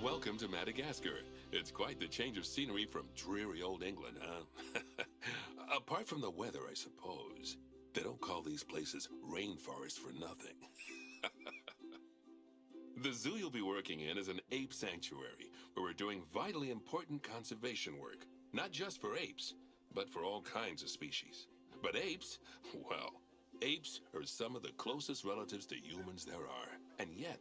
Welcome to Madagascar. It's quite the change of scenery from dreary old England, huh? Apart from the weather, I suppose. They don't call these places rainforests for nothing. The zoo you'll be working in is an ape sanctuary, where we're doing vitally important conservation work. Not just for apes, but for all kinds of species. But apes, well, apes are some of the closest relatives to humans there are. And yet,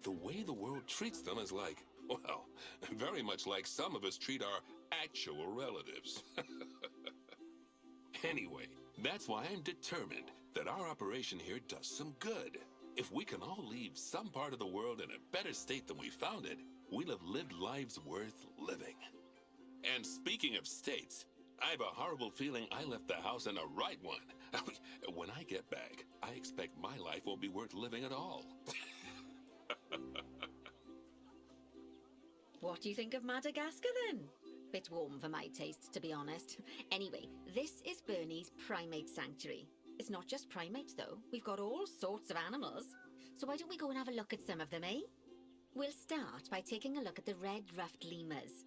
the way the world treats them is like, well, very much like some of us treat our actual relatives. Anyway, that's why I'm determined that our operation here does some good. If we can all leave some part of the world in a better state than we found it, we'll have lived lives worth living. And speaking of states, I have a horrible feeling I left the house in the right one. When I get back, I expect my life won't be worth living at all. What do you think of Madagascar then? Bit warm for my taste, to be honest. Anyway, this is Bernie's primate sanctuary. It's not just primates though, we've got all sorts of animals. So why don't we go and have a look at some of them, eh? We'll start by taking a look at the red ruffed lemurs.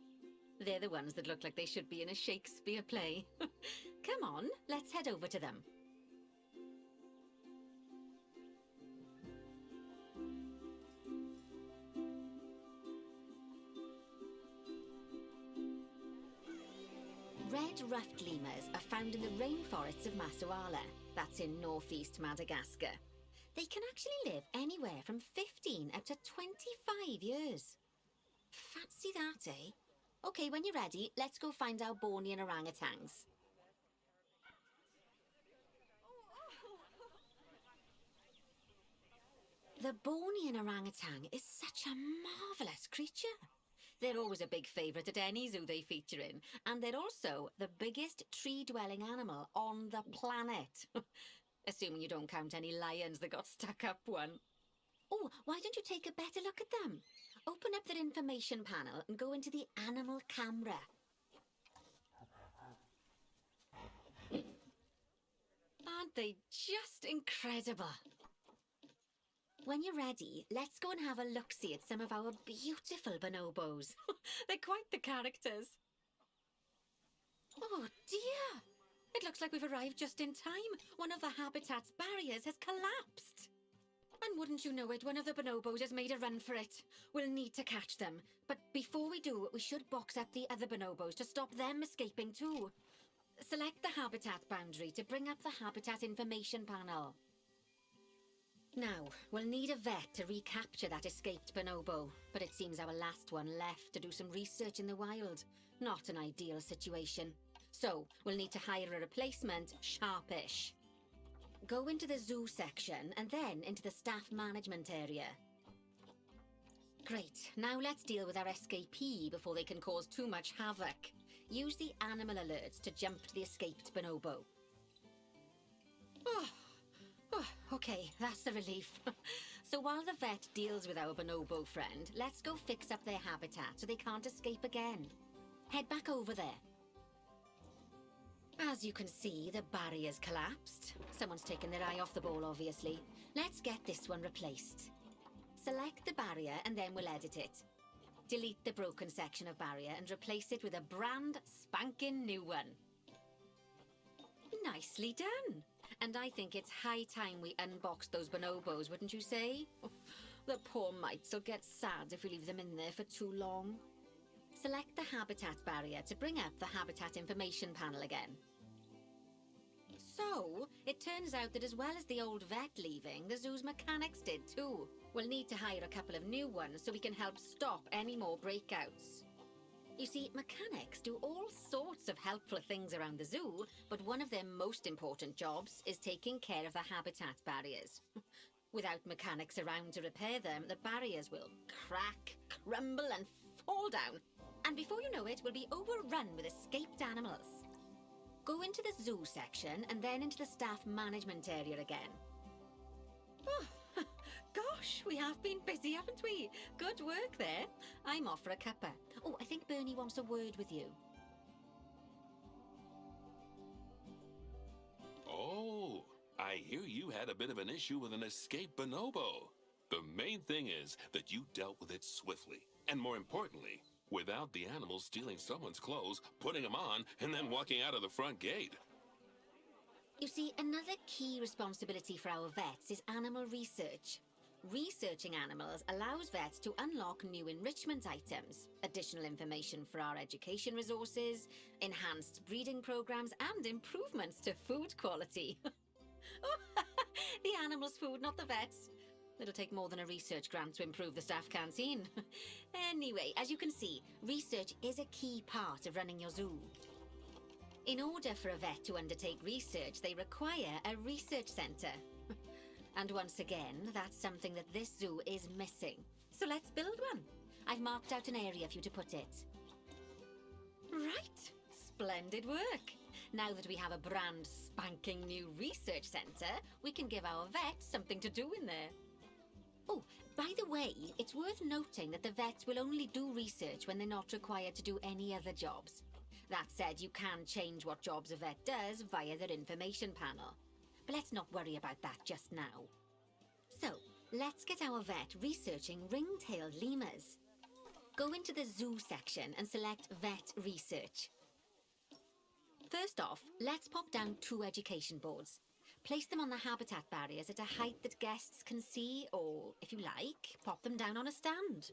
They're the ones that look like they should be in a Shakespeare play. Come on, let's head over to them. Red ruffed lemurs are found in the rainforests of Massaoala, that's in northeast Madagascar. They can actually live anywhere from 15 up to 25 years. Fancy that, eh? Okay, when you're ready, let's go find our Bornean orangutans. The Bornean orangutan is such a marvellous creature. They're always a big favourite at any zoo they feature in, and they're also the biggest tree-dwelling animal on the planet. Assuming you don't count any lions that got stuck up one. Oh, why don't you take a better look at them? Open up their information panel and go into the animal camera. Aren't they just incredible? When you're ready, let's go and have a look-see at some of our beautiful bonobos. They're quite the characters. Oh dear! It looks like we've arrived just in time. One of the habitat's barriers has collapsed. And wouldn't you know it, one of the bonobos has made a run for it. We'll need to catch them. But before we do, we should box up the other bonobos to stop them escaping too. Select the habitat boundary to bring up the habitat information panel. Now, we'll need a vet to recapture that escaped bonobo, but it seems our last one left to do some research in the wild. Not an ideal situation. So, we'll need to hire a replacement sharpish. Go into the zoo section and then into the staff management area. Great, now let's deal with our escapee before they can cause too much havoc. Use the animal alerts to jump to the escaped bonobo. Okay, that's a relief. So while the vet deals with our bonobo friend, let's go fix up their habitat so they can't escape again. Head back over there. As you can see, the barrier's collapsed. Someone's taken their eye off the ball, obviously. Let's get this one replaced. Select the barrier and then we'll edit it. Delete the broken section of barrier and replace it with a brand spanking new one. Nicely done. And I think it's high time we unboxed those bonobos, wouldn't you say? The poor mites will get sad if we leave them in there for too long. Select the habitat barrier to bring up the habitat information panel again. So, it turns out that as well as the old vet leaving, the zoo's mechanics did too. We'll need to hire a couple of new ones so we can help stop any more breakouts. You see, mechanics do all sorts of helpful things around the zoo, but one of their most important jobs is taking care of the habitat barriers. Without mechanics around to repair them, the barriers will crack, crumble and fall down. And before you know it, we'll be overrun with escaped animals. Go into the zoo section and then into the staff management area again. Oh, gosh, we have been busy, haven't we? Good work there. I'm off for a cuppa. Oh, I think Bernie wants a word with you. Oh, I hear you had a bit of an issue with an escaped bonobo. The main thing is that you dealt with it swiftly. And more importantly, without the animals stealing someone's clothes, putting them on, and then walking out of the front gate. You see, another key responsibility for our vets is animal research. Researching animals allows vets to unlock new enrichment items, additional information for our education resources, enhanced breeding programs, and improvements to food quality. The animals' food, not the vets. It'll take more than a research grant to improve the staff canteen. Anyway, as you can see, research is a key part of running your zoo. In order for a vet to undertake research, they require a research centre. And once again, that's something that this zoo is missing. So let's build one. I've marked out an area for you to put it. Right. Splendid work. Now that we have a brand spanking new research centre, we can give our vets something to do in there. Oh, by the way, it's worth noting that the vets will only do research when they're not required to do any other jobs. That said, you can change what jobs a vet does via their information panel. But let's not worry about that just now. So, let's get our vet researching ring-tailed lemurs. Go into the zoo section and select Vet Research. First off, let's pop down 2 education boards. Place them on the habitat barriers at a height that guests can see, or, if you like, pop them down on a stand.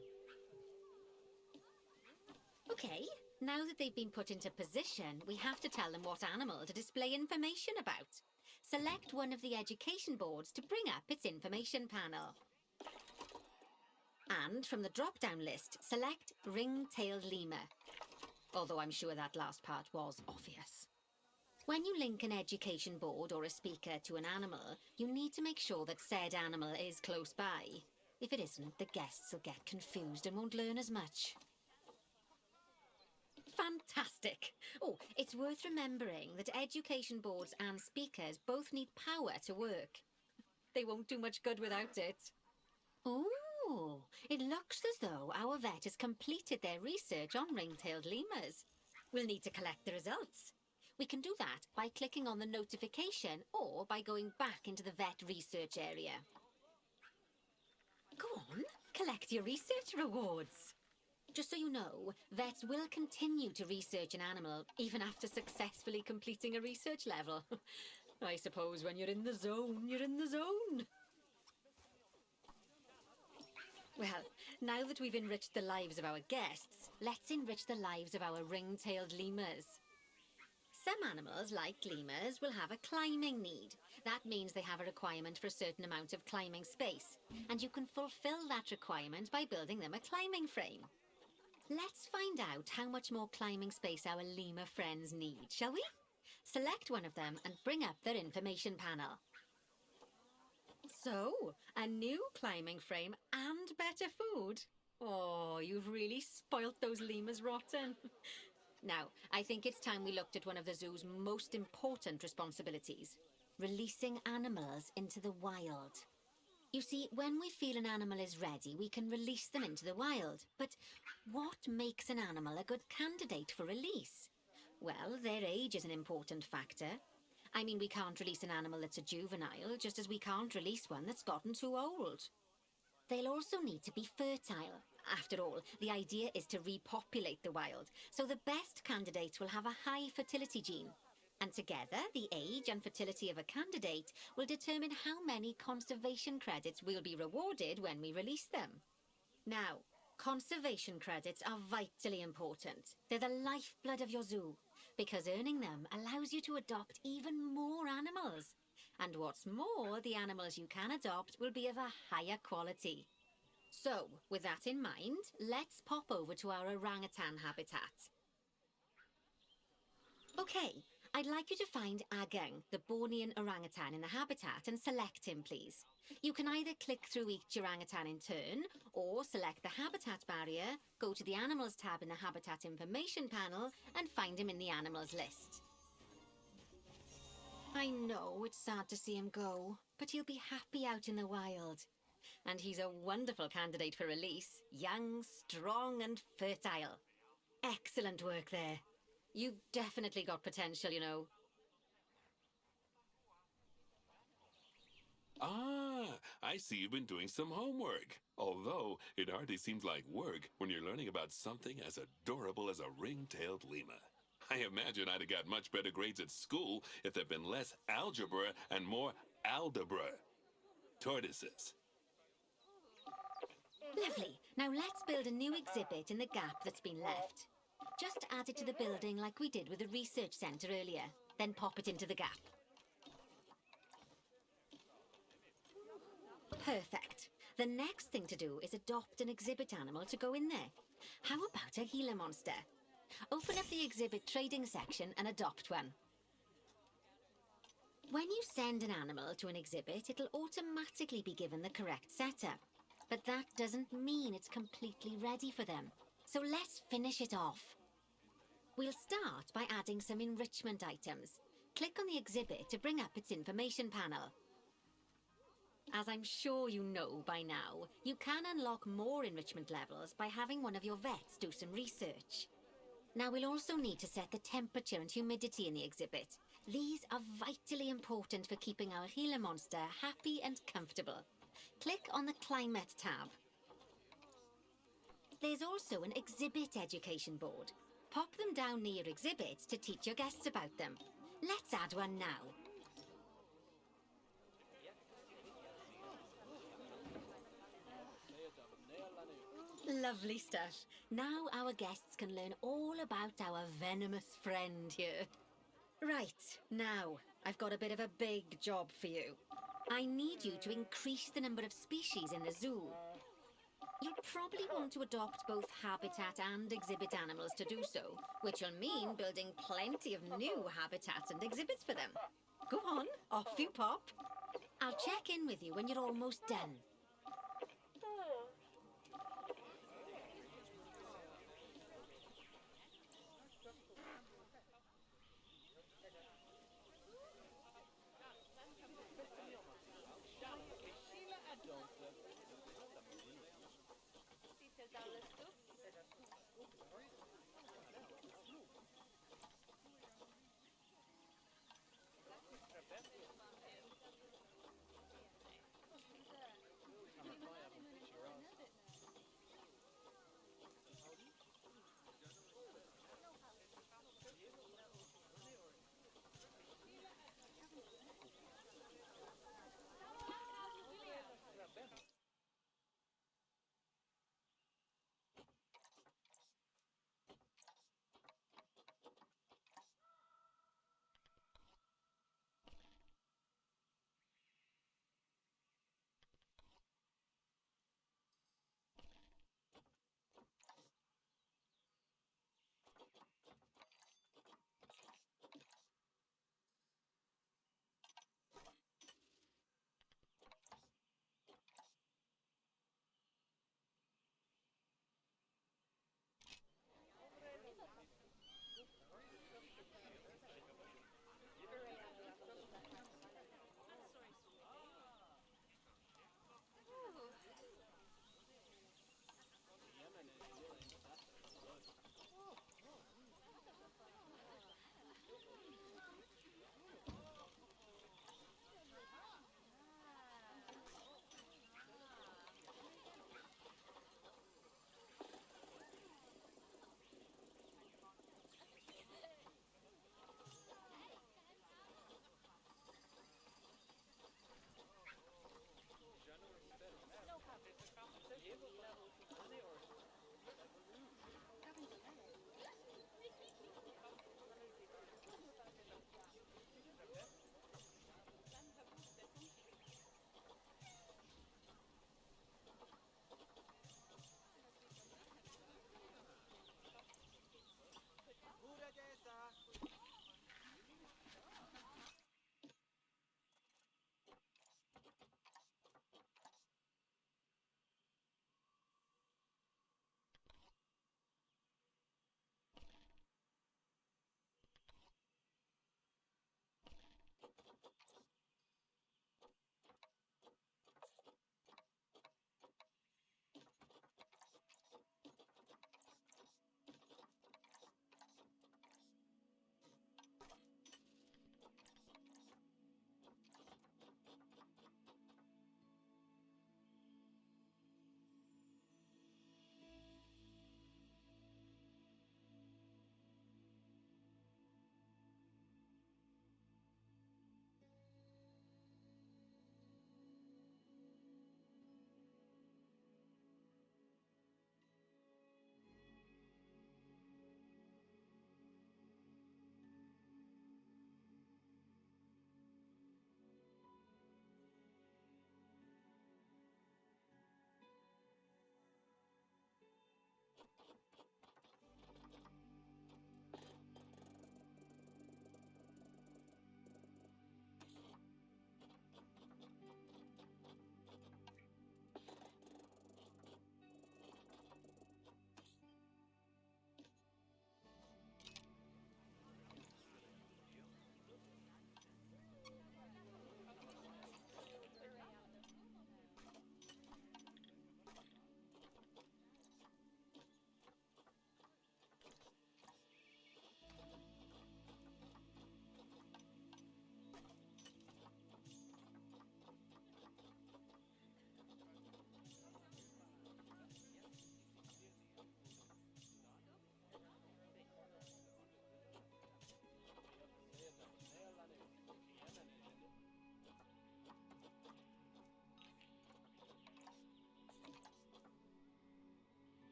Okay, now that they've been put into position, we have to tell them what animal to display information about. Select one of the education boards to bring up its information panel. And from the drop-down list, select Ring-tailed Lemur. Although I'm sure that last part was obvious. When you link an education board or a speaker to an animal, you need to make sure that said animal is close by. If it isn't, the guests will get confused and won't learn as much. Fantastic! Oh, it's worth remembering that education boards and speakers both need power to work. They won't do much good without it. Oh, it looks as though our vet has completed their research on ring-tailed lemurs. We'll need to collect the results. We can do that by clicking on the notification or by going back into the vet research area. Go on, collect your research rewards. Just so you know, vets will continue to research an animal even after successfully completing a research level. I suppose when you're in the zone, you're in the zone. Well, now that we've enriched the lives of our guests, let's enrich the lives of our ring-tailed lemurs. Some animals, like lemurs, will have a climbing need. That means they have a requirement for a certain amount of climbing space, and you can fulfill that requirement by building them a climbing frame. Let's find out how much more climbing space our lemur friends need, shall we? Select one of them and bring up their information panel. So, a new climbing frame and better food. Oh, you've really spoilt those lemurs rotten. Now, I think it's time we looked at one of the zoo's most important responsibilities, releasing animals into the wild. You see, when we feel an animal is ready, we can release them into the wild. But what makes an animal a good candidate for release? Well, their age is an important factor. I mean, we can't release an animal that's a juvenile, just as we can't release one that's gotten too old. They'll also need to be fertile. After all, the idea is to repopulate the wild, so the best candidates will have a high fertility gene. And together, the age and fertility of a candidate will determine how many conservation credits will be rewarded when we release them. Now, conservation credits are vitally important. They're the lifeblood of your zoo, because earning them allows you to adopt even more animals. And what's more, the animals you can adopt will be of a higher quality. So, with that in mind, let's pop over to our orangutan habitat. Okay, I'd like you to find Agang, the Bornean orangutan in the habitat, and select him, please. You can either click through each orangutan in turn, or select the habitat barrier, go to the animals tab in the habitat information panel, and find him in the animals list. I know it's sad to see him go, but he'll be happy out in the wild. And he's a wonderful candidate for release, young, strong and fertile. Excellent work there. You've definitely got potential, you know. Ah, I see you've been doing some homework. Although, it hardly seems like work when you're learning about something as adorable as a ring-tailed lemur. I imagine I'd have got much better grades at school if there'd been less algebra and more aldebra. Tortoises. Lovely. Now let's build a new exhibit in the gap that's been left. Just add it to the building like we did with the research centre earlier. Then pop it into the gap. Perfect. The next thing to do is adopt an exhibit animal to go in there. How about a Gila monster? Open up the exhibit trading section and adopt one. When you send an animal to an exhibit, it'll automatically be given the correct setup. But that doesn't mean it's completely ready for them. So let's finish it off. We'll start by adding some enrichment items. Click on the exhibit to bring up its information panel. As I'm sure you know by now, you can unlock more enrichment levels by having one of your vets do some research. Now we'll also need to set the temperature and humidity in the exhibit. These are vitally important for keeping our Gila monster happy and comfortable. Click on the Climate tab. There's also an exhibit education board. Pop them down near your exhibits to teach your guests about them. Let's add one now. Lovely stuff. Now our guests can learn all about our venomous friend here. Right, now, I've got a bit of a big job for you. I need you to increase the number of species in the zoo. You'll probably want to adopt both habitat and exhibit animals to do so, which will mean building plenty of new habitats and exhibits for them. Go on, off you pop. I'll check in with you when you're almost done.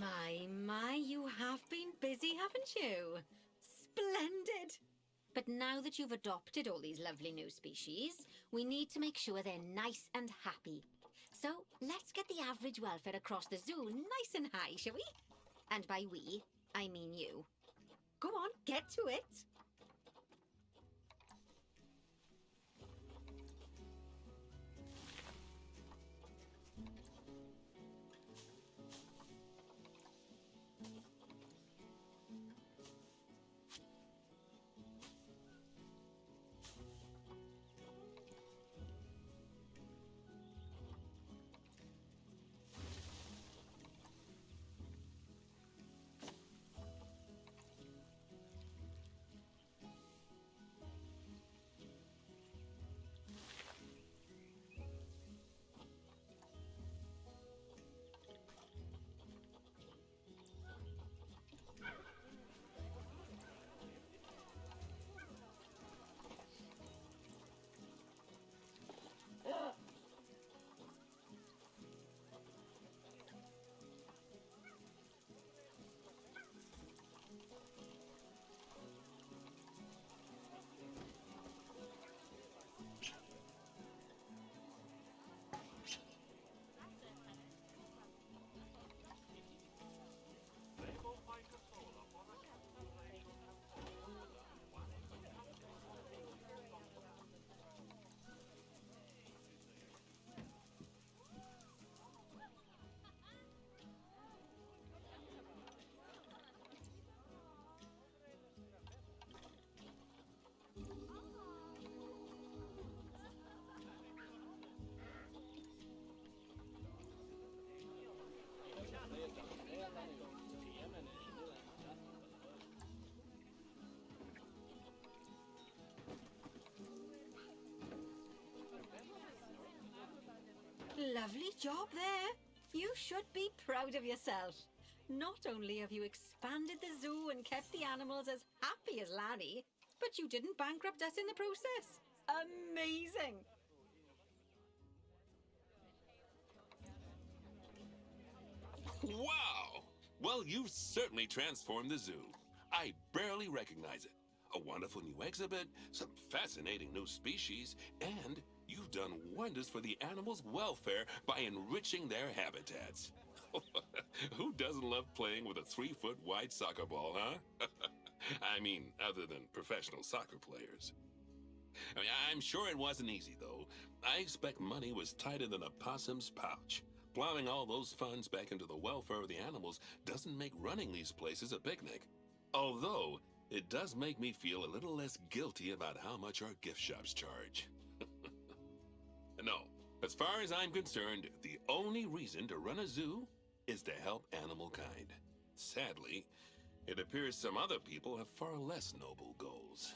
My, you have been busy, haven't you? Splendid! But now that you've adopted all these lovely new species, we need to make sure they're nice and happy. So let's get the average welfare across the zoo nice and high, shall we? And by we, I mean you. Go on, get to it. Lovely job there. You should be proud of yourself. Not only have you expanded the zoo and kept the animals as happy as Lanny, but you didn't bankrupt us in the process. Amazing! Wow! Well, you've certainly transformed the zoo. I barely recognize it. A wonderful new exhibit, some fascinating new species, and you've done wonders for the animals' welfare by enriching their habitats. Who doesn't love playing with a 3-foot wide soccer ball, huh? I mean, other than professional soccer players. I'm sure it wasn't easy, though. I expect money was tighter than a possum's pouch. Plowing all those funds back into the welfare of the animals doesn't make running these places a picnic. Although, it does make me feel a little less guilty about how much our gift shops charge. No, as far as I'm concerned, the only reason to run a zoo is to help animal kind. Sadly, it appears some other people have far less noble goals.